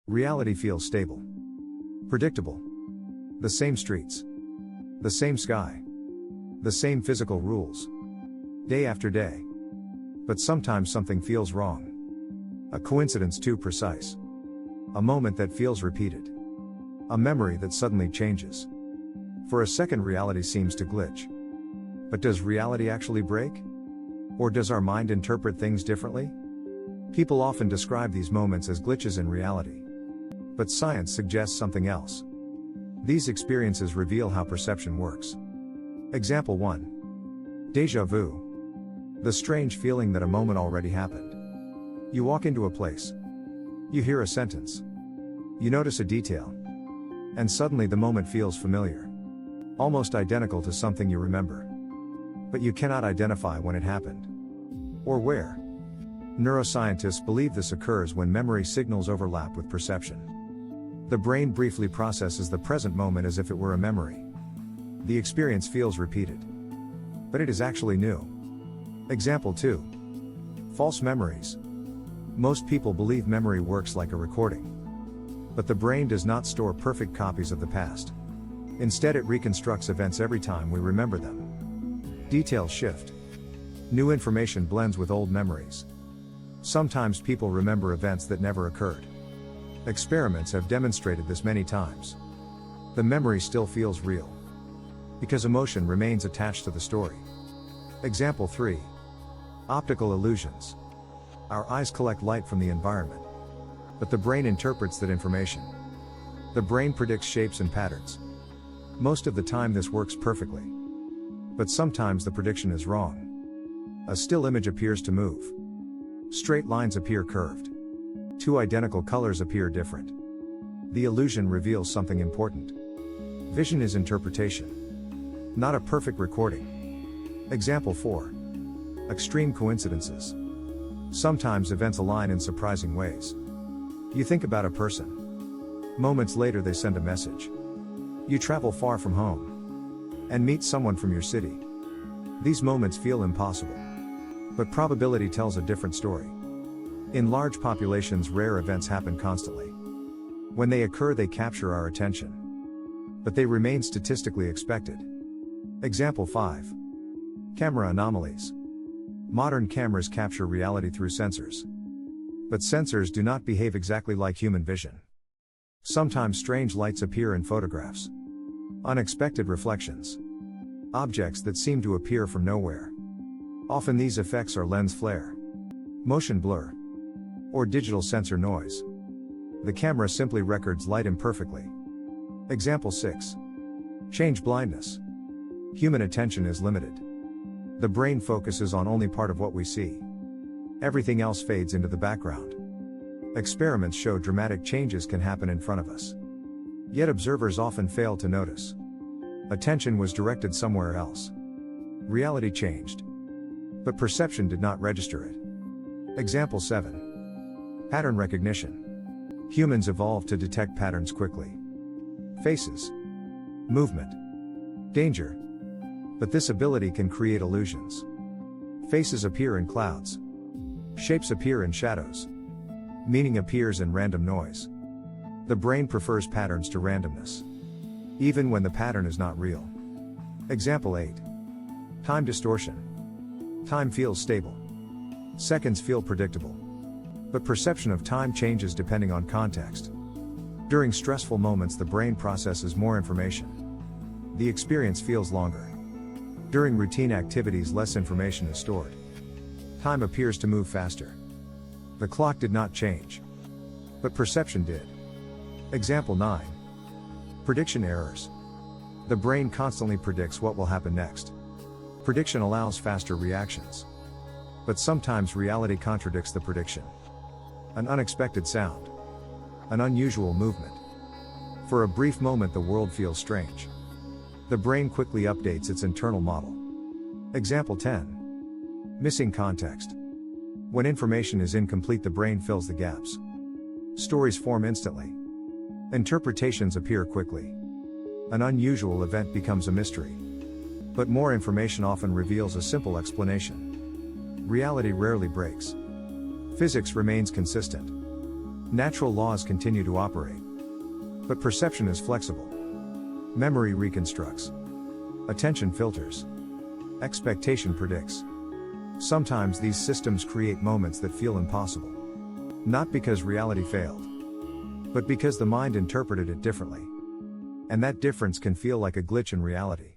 Reality feels stable, predictable. The same streets, the same sky, the same physical rules, day after day. But sometimes something feels wrong. A coincidence too precise. A moment that feels repeated. A memory that suddenly changes. For a second, reality seems to glitch. But does reality actually break? Or does our mind interpret things differently? People often describe these moments as glitches in reality. But science suggests something else. These experiences reveal how perception works. Example 1. Déjà vu. The strange feeling that a moment already happened. You walk into a place. You hear a sentence. You notice a detail. And suddenly the moment feels familiar. Almost identical to something you remember. But you cannot identify when it happened. Or where. Neuroscientists believe this occurs when memory signals overlap with perception. The brain briefly processes the present moment as if it were a memory. The experience feels repeated. But it is actually new. Example 2. False memories. Most people believe memory works like a recording. But the brain does not store perfect copies of the past. Instead, it reconstructs events every time we remember them. Details shift. New information blends with old memories. Sometimes people remember events that never occurred. Experiments have demonstrated this many times. The memory still feels real. Because emotion remains attached to the story. Example 3. Optical illusions. Our eyes collect light from the environment. But the brain interprets that information. The brain predicts shapes and patterns. Most of the time this works perfectly. But sometimes the prediction is wrong. A still image appears to move. Straight lines appear curved. Two identical colors appear different. The illusion reveals something important. Vision is interpretation. Not a perfect recording. Example 4. Extreme coincidences. Sometimes events align in surprising ways. You think about a person. Moments later they send a message. You travel far from home. And meet someone from your city. These moments feel impossible. But probability tells a different story. In large populations, rare events happen constantly. When they occur, they capture our attention. But they remain statistically expected. Example 5. Camera anomalies. Modern cameras capture reality through sensors. But sensors do not behave exactly like human vision. Sometimes strange lights appear in photographs. Unexpected reflections. Objects that seem to appear from nowhere. Often these effects are lens flare, motion blur, or digital sensor noise. The camera simply records light imperfectly. Example 6. Change blindness. Human attention is limited. The brain focuses on only part of what we see. Everything else fades into the background. Experiments show dramatic changes can happen in front of us. Yet observers often fail to notice. Attention was directed somewhere else. Reality changed. But perception did not register it. Example 7. Pattern recognition. Humans evolved to detect patterns quickly. Faces, movement, danger. But this ability can create illusions. Faces appear in clouds. Shapes appear in shadows. Meaning appears in random noise. The brain prefers patterns to randomness. Even when the pattern is not real. Example 8. Time distortion. Time feels stable. Seconds feel predictable. But perception of time changes depending on context. During stressful moments, the brain processes more information. The experience feels longer. During routine activities, less information is stored. Time appears to move faster. The clock did not change. But perception did. Example 9. Prediction errors. The brain constantly predicts what will happen next. Prediction allows faster reactions. But sometimes reality contradicts the prediction. An unexpected sound. An unusual movement. For a brief moment the world feels strange. The brain quickly updates its internal model. Example 10. Missing context. When information is incomplete, the brain fills the gaps. Stories form instantly. Interpretations appear quickly. An unusual event becomes a mystery. But more information often reveals a simple explanation. Reality rarely breaks. Physics remains consistent. Natural laws continue to operate. But perception is flexible. Memory reconstructs. Attention filters. Expectation predicts. Sometimes these systems create moments that feel impossible. Not because reality failed, but because the mind interpreted it differently. And that difference can feel like a glitch in reality.